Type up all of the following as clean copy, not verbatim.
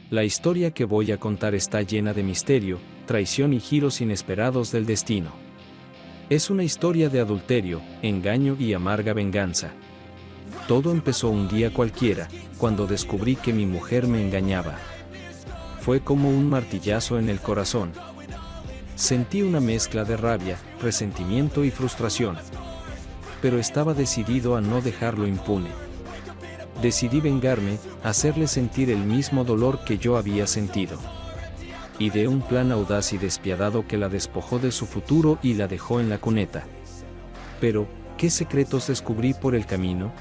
La historia que voy a contar está llena de misterio, traición y giros inesperados del destino. Es una historia de adulterio, engaño y amarga venganza. Todo empezó un día cualquiera, cuando descubrí que mi mujer me engañaba. Fue como un martillazo en el corazón. Sentí una mezcla de rabia, resentimiento y frustración. Pero estaba decidido a no dejarlo impune. Decidí vengarme, hacerle sentir el mismo dolor que yo había sentido. Ideé un plan audaz y despiadado que la despojó de su futuro y la dejó en la cuneta. Pero, ¿qué secretos descubrí por el camino?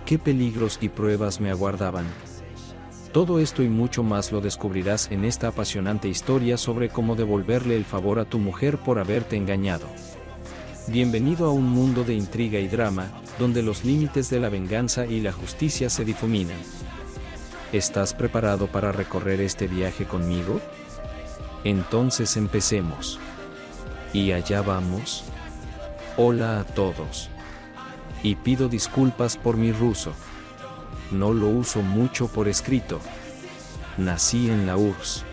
¿Qué peligros y pruebas me aguardaban? Todo esto y mucho más lo descubrirás en esta apasionante historia sobre cómo devolverle el favor a tu mujer por haberte engañado. Bienvenido a un mundo de intriga y drama, donde los límites de la venganza y la justicia se difuminan. ¿Estás preparado para recorrer este viaje conmigo? Entonces empecemos. ¿Y allá vamos? Hola a todos. Y pido disculpas por mi ruso. No lo uso mucho por escrito. Nací en la URSS.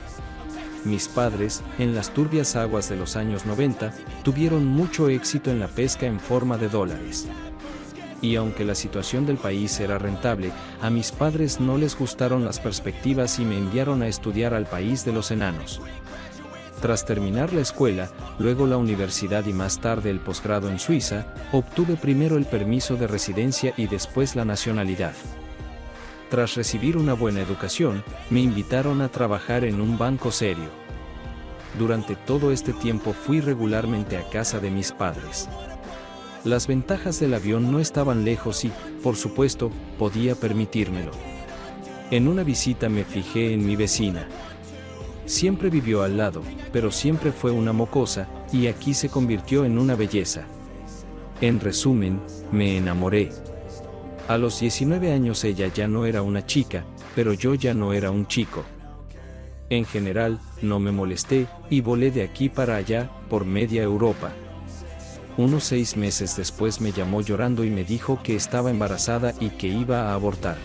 Mis padres, en las turbias aguas de los años 90, tuvieron mucho éxito en la pesca en forma de dólares. Y aunque la situación del país era rentable, a mis padres no les gustaron las perspectivas y me enviaron a estudiar al país de los enanos. Tras terminar la escuela, luego la universidad y más tarde el posgrado en Suiza, obtuve primero el permiso de residencia y después la nacionalidad. Tras recibir una buena educación, me invitaron a trabajar en un banco serio. Durante todo este tiempo fui regularmente a casa de mis padres. Las ventajas del avión no estaban lejos y, por supuesto, podía permitírmelo. En una visita me fijé en mi vecina. Siempre vivió al lado, pero siempre fue una mocosa, y aquí se convirtió en una belleza. En resumen, me enamoré. A los 19 años ella ya no era una chica, pero yo ya no era un chico. En general, no me molesté, y volé de aquí para allá, por media Europa. Unos 6 meses después me llamó llorando y me dijo que estaba embarazada y que iba a abortar.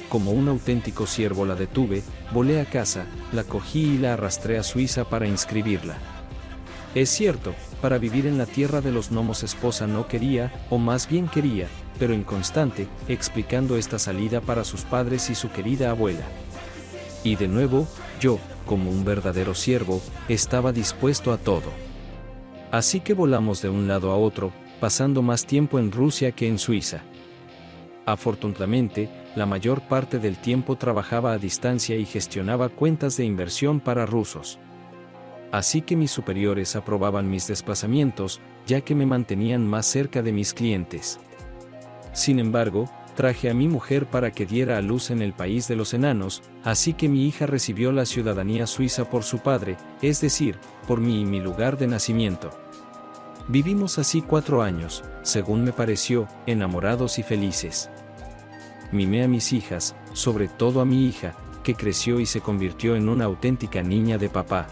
Como un auténtico ciervo la detuve, volé a casa, la cogí y la arrastré a Suiza para inscribirla. Es cierto, para vivir en la tierra de los gnomos esposa no quería, o más bien quería, pero inconstante, explicando esta salida para sus padres y su querida abuela. Y de nuevo, yo, como un verdadero ciervo, estaba dispuesto a todo. Así que volamos de un lado a otro, pasando más tiempo en Rusia que en Suiza. Afortunadamente, la mayor parte del tiempo trabajaba a distancia y gestionaba cuentas de inversión para rusos. Así que mis superiores aprobaban mis desplazamientos, ya que me mantenían más cerca de mis clientes. Sin embargo, traje a mi mujer para que diera a luz en el país de los enanos, así que mi hija recibió la ciudadanía suiza por su padre, es decir, por mí y mi lugar de nacimiento. Vivimos así 4 años, según me pareció, enamorados y felices. Mimé a mis hijas, sobre todo a mi hija, que creció y se convirtió en una auténtica niña de papá.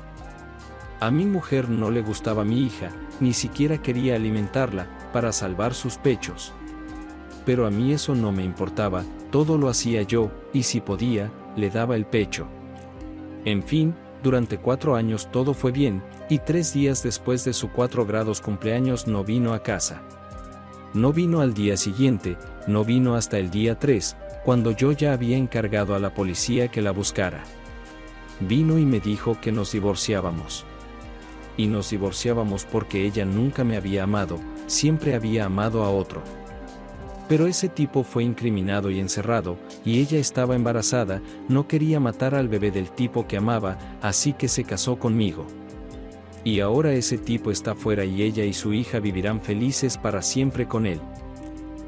A mi mujer no le gustaba mi hija, ni siquiera quería alimentarla, para salvar sus pechos. Pero a mí eso no me importaba, todo lo hacía yo, y si podía, le daba el pecho. En fin, durante 4 años todo fue bien, y 3 días después de su 4 grados cumpleaños no vino a casa. No vino al día siguiente, no vino hasta el día 3, cuando yo ya había encargado a la policía que la buscara. Vino y me dijo que nos divorciábamos. Y nos divorciábamos porque ella nunca me había amado, siempre había amado a otro. Pero ese tipo fue incriminado y encerrado, y ella estaba embarazada, no quería matar al bebé del tipo que amaba, así que se casó conmigo. Y ahora ese tipo está fuera y ella y su hija vivirán felices para siempre con él.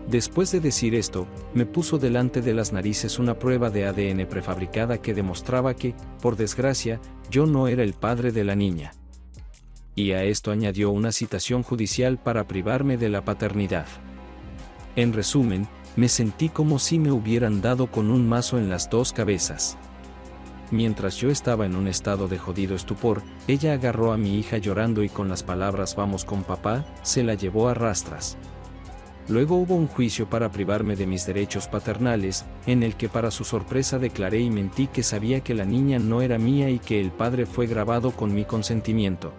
Después de decir esto, me puso delante de las narices una prueba de ADN prefabricada que demostraba que, por desgracia, yo no era el padre de la niña. Y a esto añadió una citación judicial para privarme de la paternidad. En resumen, me sentí como si me hubieran dado con un mazo en las 2 cabezas. Mientras yo estaba en un estado de jodido estupor, ella agarró a mi hija llorando y con las palabras "vamos con papá", se la llevó a rastras. Luego hubo un juicio para privarme de mis derechos paternales, en el que para su sorpresa declaré y mentí que sabía que la niña no era mía y que el padre fue grabado con mi consentimiento.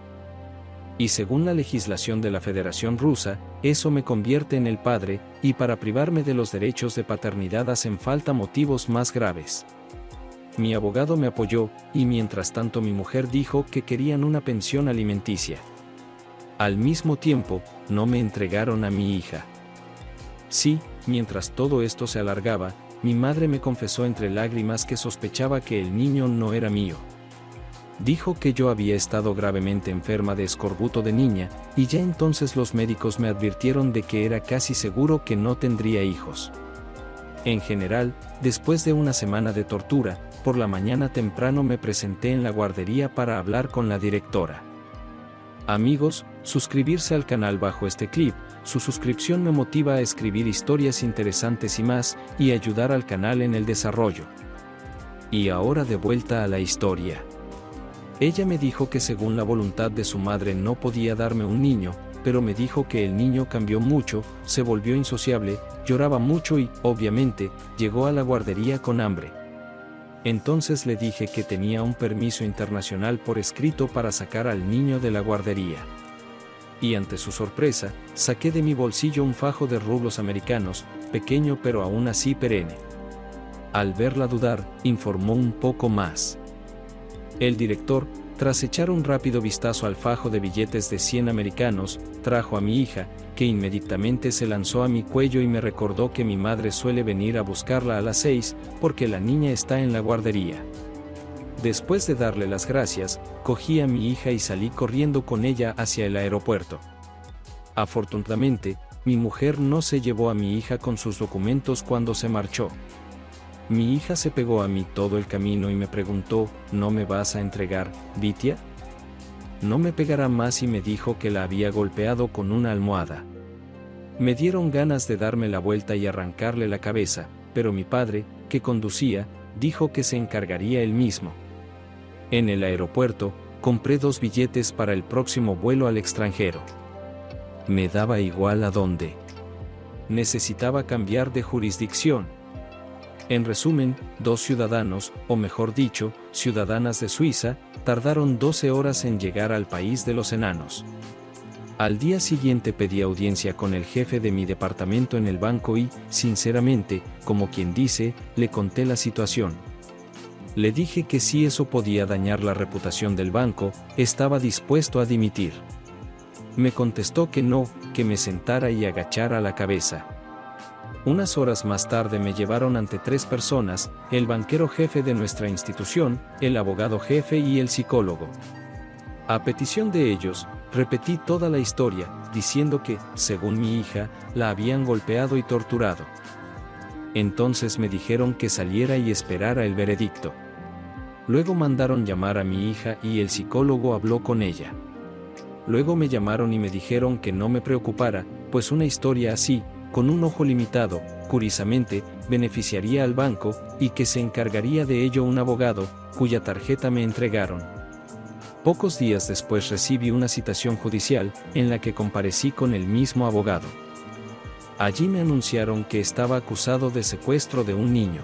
Y según la legislación de la Federación Rusa, eso me convierte en el padre, y para privarme de los derechos de paternidad hacen falta motivos más graves. Mi abogado me apoyó, y mientras tanto mi mujer dijo que querían una pensión alimenticia. Al mismo tiempo, no me entregaron a mi hija. Sí, mientras todo esto se alargaba, mi madre me confesó entre lágrimas que sospechaba que el niño no era mío. Dijo que yo había estado gravemente enferma de escorbuto de niña, y ya entonces los médicos me advirtieron de que era casi seguro que no tendría hijos. En general, después de una semana de tortura, por la mañana temprano me presenté en la guardería para hablar con la directora. Amigos, suscribirse al canal bajo este clip. Su suscripción me motiva a escribir historias interesantes y más, y ayudar al canal en el desarrollo. Y ahora de vuelta a la historia. Ella me dijo que según la voluntad de su madre no podía darme un niño, pero me dijo que el niño cambió mucho, se volvió insociable, lloraba mucho y, obviamente, llegó a la guardería con hambre. Entonces le dije que tenía un permiso internacional por escrito para sacar al niño de la guardería. Y ante su sorpresa, saqué de mi bolsillo un fajo de rublos americanos, pequeño pero aún así perenne. Al verla dudar, informó un poco más. El director, tras echar un rápido vistazo al fajo de billetes de 100 americanos, trajo a mi hija, que inmediatamente se lanzó a mi cuello y me recordó que mi madre suele venir a buscarla a las 6, porque la niña está en la guardería. Después de darle las gracias, cogí a mi hija y salí corriendo con ella hacia el aeropuerto. Afortunadamente, mi mujer no se llevó a mi hija con sus documentos cuando se marchó. Mi hija se pegó a mí todo el camino y me preguntó, ¿no me vas a entregar, Vitya? No me pegará más y me dijo que la había golpeado con una almohada. Me dieron ganas de darme la vuelta y arrancarle la cabeza, pero mi padre, que conducía, dijo que se encargaría él mismo. En el aeropuerto, compré 2 billetes para el próximo vuelo al extranjero. Me daba igual a dónde. Necesitaba cambiar de jurisdicción. En resumen, 2 ciudadanos, o mejor dicho, ciudadanas de Suiza, tardaron 12 horas en llegar al país de los enanos. Al día siguiente pedí audiencia con el jefe de mi departamento en el banco y, sinceramente, como quien dice, le conté la situación. Le dije que si eso podía dañar la reputación del banco, estaba dispuesto a dimitir. Me contestó que no, que me sentara y agachara la cabeza. Unas horas más tarde me llevaron ante 3 personas, el banquero jefe de nuestra institución, el abogado jefe y el psicólogo. A petición de ellos, repetí toda la historia, diciendo que, según mi hija, la habían golpeado y torturado. Entonces me dijeron que saliera y esperara el veredicto. Luego mandaron llamar a mi hija y el psicólogo habló con ella. Luego me llamaron y me dijeron que no me preocupara, pues una historia así, con un ojo limitado, curiosamente, beneficiaría al banco, y que se encargaría de ello un abogado, cuya tarjeta me entregaron. Pocos días después recibí una citación judicial, en la que comparecí con el mismo abogado. Allí me anunciaron que estaba acusado de secuestro de un niño.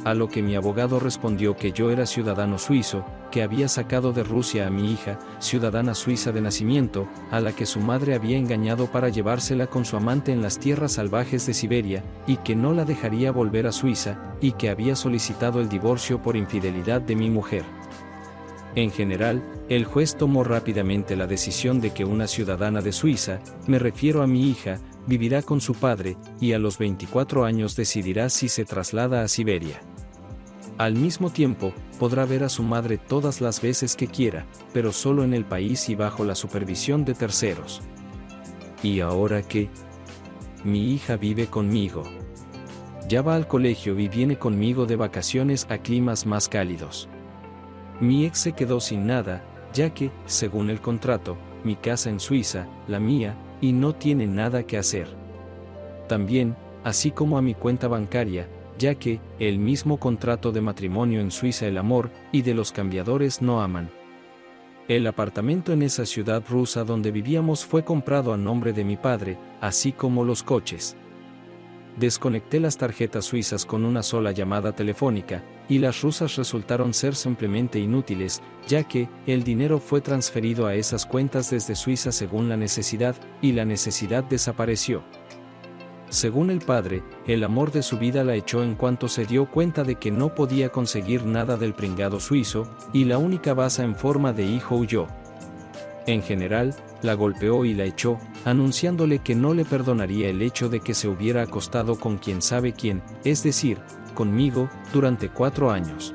A lo que mi abogado respondió que yo era ciudadano suizo, que había sacado de Rusia a mi hija, ciudadana suiza de nacimiento, a la que su madre había engañado para llevársela con su amante en las tierras salvajes de Siberia, y que no la dejaría volver a Suiza, y que había solicitado el divorcio por infidelidad de mi mujer. En general, el juez tomó rápidamente la decisión de que una ciudadana de Suiza, me refiero a mi hija, vivirá con su padre, y a los 24 años decidirá si se traslada a Siberia. Al mismo tiempo, podrá ver a su madre todas las veces que quiera, pero solo en el país y bajo la supervisión de terceros. ¿Y ahora qué? Mi hija vive conmigo. Ya va al colegio y viene conmigo de vacaciones a climas más cálidos. Mi ex se quedó sin nada, ya que, según el contrato, mi casa en Suiza, la mía, y no tiene nada que hacer. También, así como a mi cuenta bancaria, ya que, el mismo contrato de matrimonio en Suiza el amor, y de los cambiadores no aman. El apartamento en esa ciudad rusa donde vivíamos fue comprado a nombre de mi padre, así como los coches. Desconecté las tarjetas suizas con una sola llamada telefónica, y las rusas resultaron ser simplemente inútiles, ya que el dinero fue transferido a esas cuentas desde Suiza según la necesidad, y la necesidad desapareció. Según el padre, el amor de su vida la echó en cuanto se dio cuenta de que no podía conseguir nada del pringado suizo, y la única baza en forma de hijo huyó. En general, la golpeó y la echó, anunciándole que no le perdonaría el hecho de que se hubiera acostado con quien sabe quién, es decir, conmigo, durante 4 años.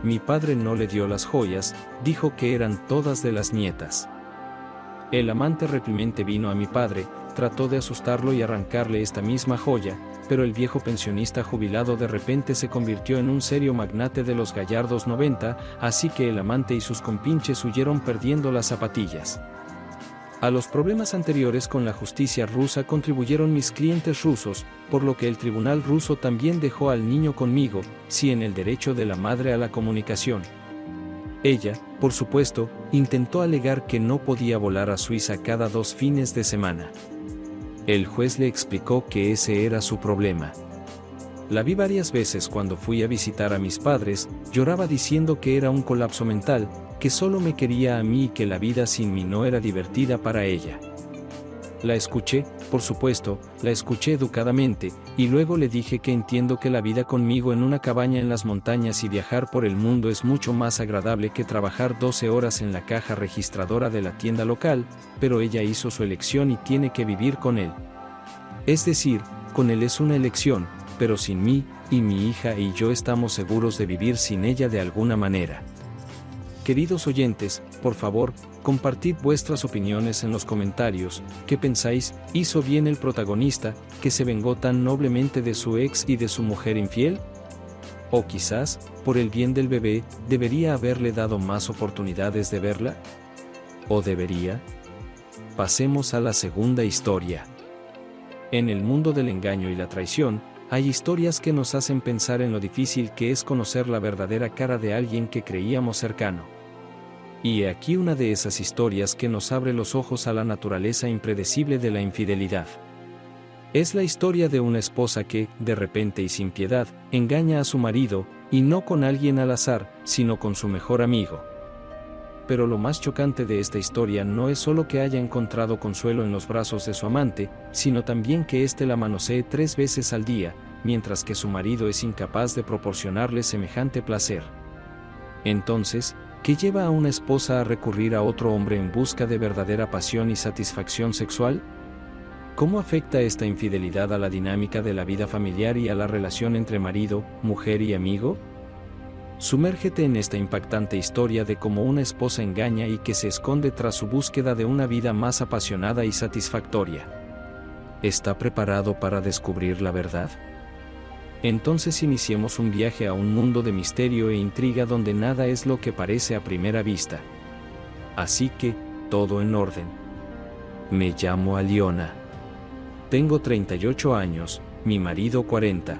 Mi padre no le dio las joyas, dijo que eran todas de las nietas. El amante reprimente vino a mi padre, trató de asustarlo y arrancarle esta misma joya, pero el viejo pensionista jubilado de repente se convirtió en un serio magnate de los gallardos 90, así que el amante y sus compinches huyeron perdiendo las zapatillas. A los problemas anteriores con la justicia rusa contribuyeron mis clientes rusos, por lo que el tribunal ruso también dejó al niño conmigo, sí en el derecho de la madre a la comunicación. Ella, por supuesto, intentó alegar que no podía volar a Suiza cada 2 fines de semana. El juez le explicó que ese era su problema. La vi varias veces cuando fui a visitar a mis padres, lloraba diciendo que era un colapso mental, que solo me quería a mí y que la vida sin mí no era divertida para ella. La escuché, por supuesto, la escuché educadamente, y luego le dije que entiendo que la vida conmigo en una cabaña en las montañas y viajar por el mundo es mucho más agradable que trabajar 12 horas en la caja registradora de la tienda local, pero ella hizo su elección y tiene que vivir con él. Es decir, con él es una elección, pero sin mí, y mi hija y yo estamos seguros de vivir sin ella de alguna manera. Queridos oyentes, por favor, compartid vuestras opiniones en los comentarios. ¿Qué pensáis? ¿Hizo bien el protagonista, que se vengó tan noblemente de su ex y de su mujer infiel? O quizás, por el bien del bebé, ¿debería haberle dado más oportunidades de verla? ¿O debería? Pasemos a la segunda historia. En el mundo del engaño y la traición, hay historias que nos hacen pensar en lo difícil que es conocer la verdadera cara de alguien que creíamos cercano. Y he aquí una de esas historias que nos abre los ojos a la naturaleza impredecible de la infidelidad. Es la historia de una esposa que, de repente y sin piedad, engaña a su marido, y no con alguien al azar, sino con su mejor amigo. Pero lo más chocante de esta historia no es solo que haya encontrado consuelo en los brazos de su amante, sino también que éste la manosee 3 veces al día, mientras que su marido es incapaz de proporcionarle semejante placer. Entonces, ¿qué lleva a una esposa a recurrir a otro hombre en busca de verdadera pasión y satisfacción sexual? ¿Cómo afecta esta infidelidad a la dinámica de la vida familiar y a la relación entre marido, mujer y amigo? Sumérgete en esta impactante historia de cómo una esposa engaña y que se esconde tras su búsqueda de una vida más apasionada y satisfactoria. ¿Está preparado para descubrir la verdad? Entonces iniciemos un viaje a un mundo de misterio e intriga donde nada es lo que parece a primera vista. Así que, todo en orden. Me llamo Aliona. Tengo 38 años, mi marido 40.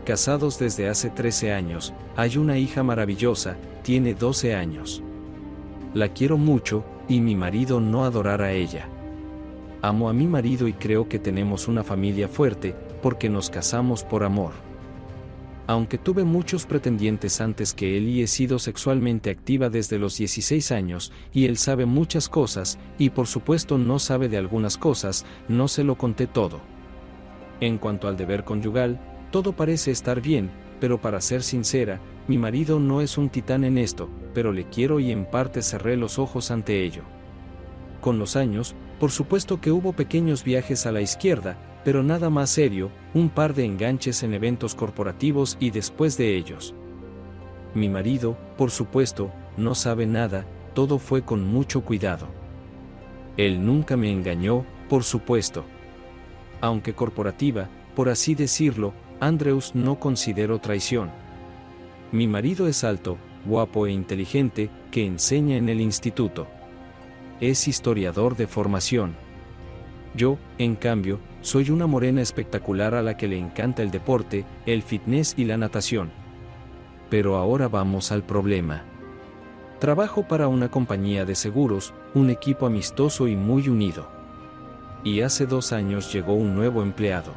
Casados desde hace 13 años, hay una hija maravillosa, tiene 12 años. La quiero mucho, y mi marido no adorará a ella. Amo a mi marido y creo que tenemos una familia fuerte, porque nos casamos por amor. Aunque tuve muchos pretendientes antes que él y he sido sexualmente activa desde los 16 años, y él sabe muchas cosas, y por supuesto no sabe de algunas cosas, no se lo conté todo. En cuanto al deber conyugal, todo parece estar bien, pero para ser sincera, mi marido no es un titán en esto, pero le quiero y en parte cerré los ojos ante ello. Con los años, por supuesto que hubo pequeños viajes a la izquierda, pero nada más serio, un par de enganches en eventos corporativos y después de ellos. Mi marido, por supuesto, no sabe nada, todo fue con mucho cuidado. Él nunca me engañó, por supuesto. Aunque corporativa, por así decirlo, Andrews no considero traición. Mi marido es alto, guapo e inteligente, que enseña en el instituto. Es historiador de formación. Yo, en cambio, soy una morena espectacular a la que le encanta el deporte, el fitness y la natación. Pero ahora vamos al problema. Trabajo para una compañía de seguros, un equipo amistoso y muy unido. Y hace 2 años llegó un nuevo empleado.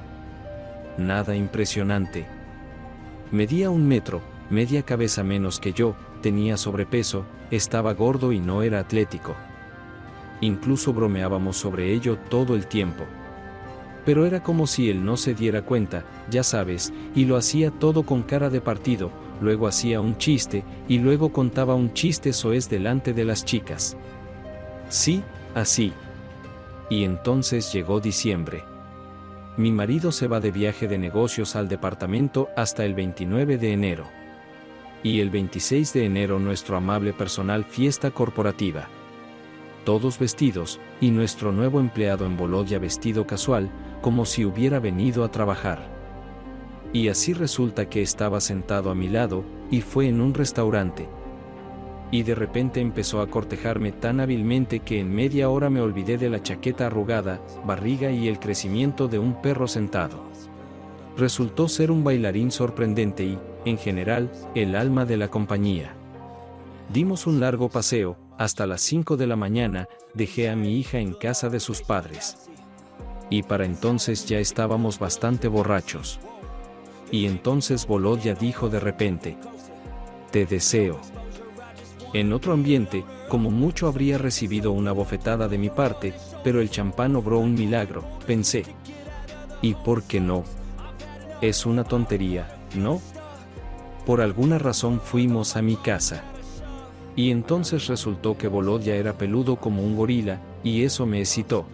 Nada impresionante. Medía 1 metro, media cabeza menos que yo, tenía sobrepeso, estaba gordo y no era atlético. Incluso bromeábamos sobre ello todo el tiempo. Pero era como si él no se diera cuenta, ya sabes, y lo hacía todo con cara de partido, luego hacía un chiste, y luego contaba un chiste soez delante de las chicas. Sí, así. Y entonces llegó diciembre. Mi marido se va de viaje de negocios al departamento hasta el 29 de enero. Y el 26 de enero nuestro amable personal fiesta corporativa. Todos vestidos, y nuestro nuevo empleado en Volodya vestido casual, como si hubiera venido a trabajar. Y así resulta que estaba sentado a mi lado, y fue en un restaurante. Y de repente empezó a cortejarme tan hábilmente que en media hora me olvidé de la chaqueta arrugada, barriga y el crecimiento de un perro sentado. Resultó ser un bailarín sorprendente y, en general, el alma de la compañía. Dimos un largo paseo, hasta las 5 de la mañana, dejé a mi hija en casa de sus padres. Y para entonces ya estábamos bastante borrachos. Y entonces Volodya dijo de repente: «Te deseo». En otro ambiente, como mucho habría recibido una bofetada de mi parte, pero el champán obró un milagro, pensé. ¿Y por qué no? Es una tontería, ¿no? Por alguna razón fuimos a mi casa. Y entonces resultó que Volodya era peludo como un gorila, y eso me excitó.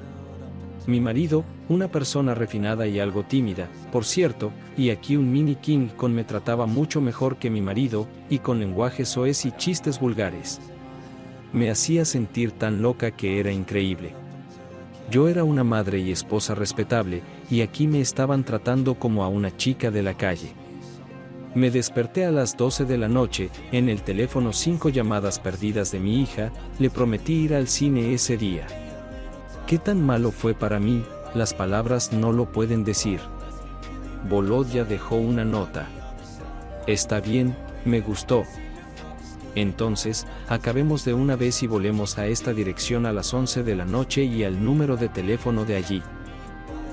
Mi marido, una persona refinada y algo tímida, por cierto, y aquí un mini King Kong me trataba mucho mejor que mi marido, y con lenguaje soez y chistes vulgares. Me hacía sentir tan loca que era increíble. Yo era una madre y esposa respetable, y aquí me estaban tratando como a una chica de la calle. Me desperté a las 12 de la noche, en el teléfono 5 llamadas perdidas de mi hija, le prometí ir al cine ese día. ¿Qué tan malo fue para mí? Las palabras no lo pueden decir. Volodya dejó una nota. Está bien, me gustó. Entonces, acabemos de una vez y volemos a esta dirección a las 11 de la noche y al número de teléfono de allí.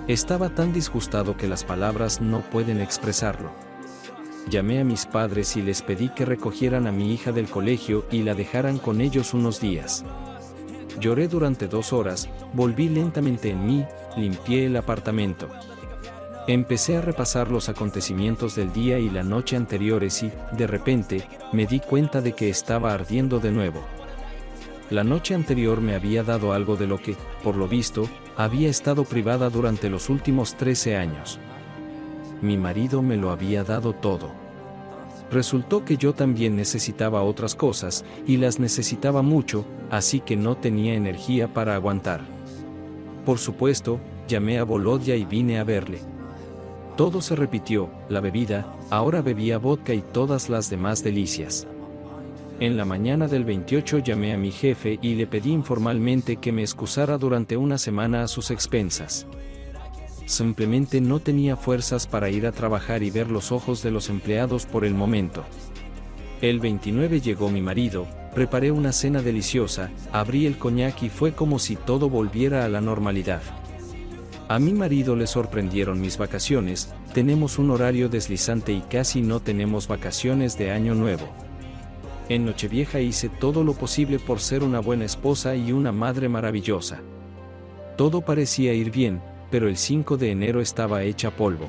Estaba tan disgustado que las palabras no pueden expresarlo. Llamé a mis padres y les pedí que recogieran a mi hija del colegio y la dejaran con ellos unos días. Lloré durante 2 horas, volví lentamente en mí, limpié el apartamento. Empecé a repasar los acontecimientos del día y la noche anteriores y, de repente, me di cuenta de que estaba ardiendo de nuevo. La noche anterior me había dado algo de lo que, por lo visto, había estado privada durante los últimos 13 años. Mi marido me lo había dado todo. Resultó que yo también necesitaba otras cosas, y las necesitaba mucho, así que no tenía energía para aguantar. Por supuesto, llamé a Volodya y vine a verle. Todo se repitió, la bebida, ahora bebía vodka y todas las demás delicias. En la mañana del 28 llamé a mi jefe y le pedí informalmente que me excusara durante una semana a sus expensas. Simplemente no tenía fuerzas para ir a trabajar y ver los ojos de los empleados por el momento. El 29 llegó mi marido, preparé una cena deliciosa, abrí el coñac y fue como si todo volviera a la normalidad. A mi marido le sorprendieron mis vacaciones, tenemos un horario deslizante y casi no tenemos vacaciones de Año Nuevo. En Nochevieja hice todo lo posible por ser una buena esposa y una madre maravillosa. Todo parecía ir bien, pero el 5 de enero estaba hecha polvo.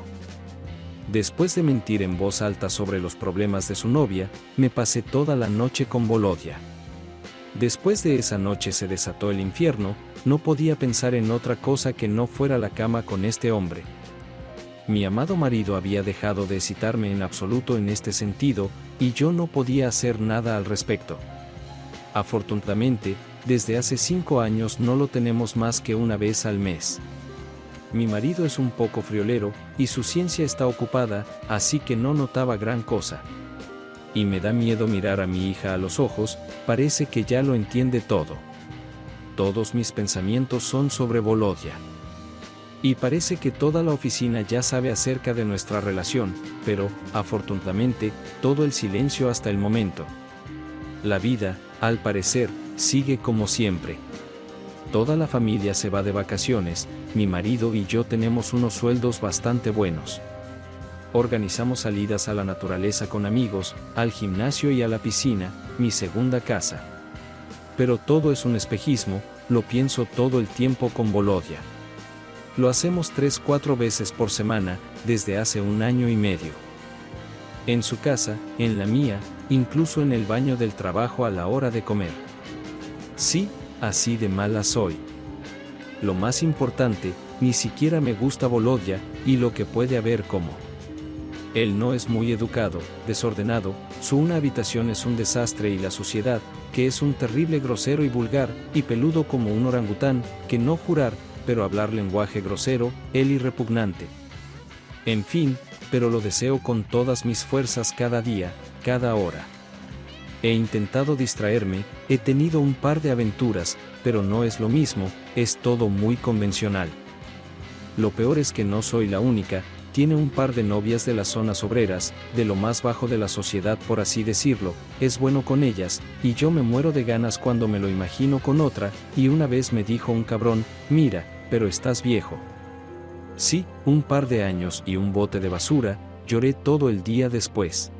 Después de mentir en voz alta sobre los problemas de su novia, me pasé toda la noche con Volodya. Después de esa noche se desató el infierno, no podía pensar en otra cosa que no fuera la cama con este hombre. Mi amado marido había dejado de excitarme en absoluto en este sentido, y yo no podía hacer nada al respecto. Afortunadamente, desde hace 5 años no lo tenemos más que una vez al mes. Mi marido es un poco friolero, y su ciencia está ocupada, así que no notaba gran cosa. Y me da miedo mirar a mi hija a los ojos, parece que ya lo entiende todo. Todos mis pensamientos son sobre Volodya. Y parece que toda la oficina ya sabe acerca de nuestra relación, pero, afortunadamente, todo el silencio hasta el momento. La vida, Al parecer, sigue como siempre. Toda la familia se va de vacaciones, mi marido y yo tenemos unos sueldos bastante buenos. Organizamos salidas a la naturaleza con amigos, al gimnasio y a la piscina, mi segunda casa. Pero todo es un espejismo, lo pienso todo el tiempo con Volodya. Lo hacemos 3-4 veces por semana, desde hace 1 año y medio. En su casa, en la mía, incluso en el baño del trabajo a la hora de comer. Sí, así de mala soy. Lo más importante, ni siquiera me gusta Volodya, y lo que puede haber como. Él no es muy educado, desordenado, su una habitación es un desastre y la suciedad, que es un terrible grosero y vulgar, y peludo como un orangután, que no jurar, pero hablar lenguaje grosero, él y repugnante. En fin, pero lo deseo con todas mis fuerzas cada día, cada hora. He intentado distraerme, he tenido un par de aventuras, pero no es lo mismo, es todo muy convencional. Lo peor es que no soy la única, tiene un par de novias de las zonas obreras, de lo más bajo de la sociedad por así decirlo, es bueno con ellas, y yo me muero de ganas cuando me lo imagino con otra, y una vez me dijo un cabrón, mira, pero estás viejo. Sí, un par de años y un bote de basura, lloré todo el día después.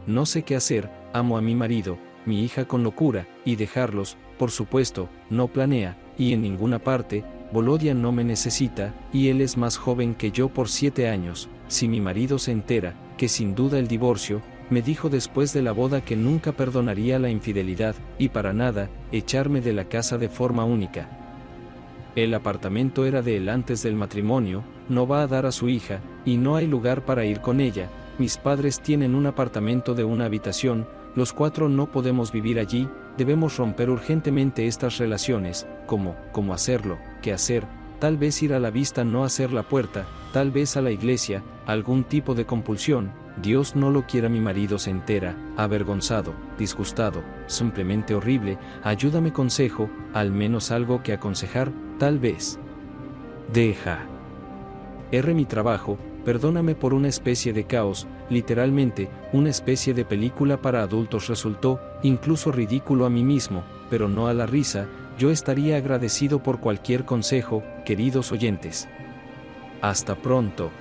No sé qué hacer, amo a mi marido, mi hija con locura, y dejarlos, por supuesto, no planea, y en ninguna parte. Volodya no me necesita, y él es más joven que yo por 7 años, si mi marido se entera, que sin duda el divorcio, me dijo después de la boda que nunca perdonaría la infidelidad, y para nada, echarme de la casa de forma única. El apartamento era de él antes del matrimonio, no va a dar a su hija, y no hay lugar para ir con ella, mis padres tienen un apartamento de 1 habitación, los 4 no podemos vivir allí, debemos romper urgentemente estas relaciones, ¿cómo hacerlo? ¿Qué hacer? Tal vez ir a la vista, no hacer la puerta, tal vez a la iglesia, algún tipo de compulsión, Dios no lo quiera. Mi marido se entera, avergonzado, disgustado, simplemente horrible, ayúdame, consejo, al menos algo que aconsejar, tal vez. Deja. Mi trabajo, perdóname por una especie de caos, literalmente, una especie de película para adultos resultó, incluso ridículo a mí mismo, pero no a la risa, yo estaría agradecido por cualquier consejo, queridos oyentes. Hasta pronto.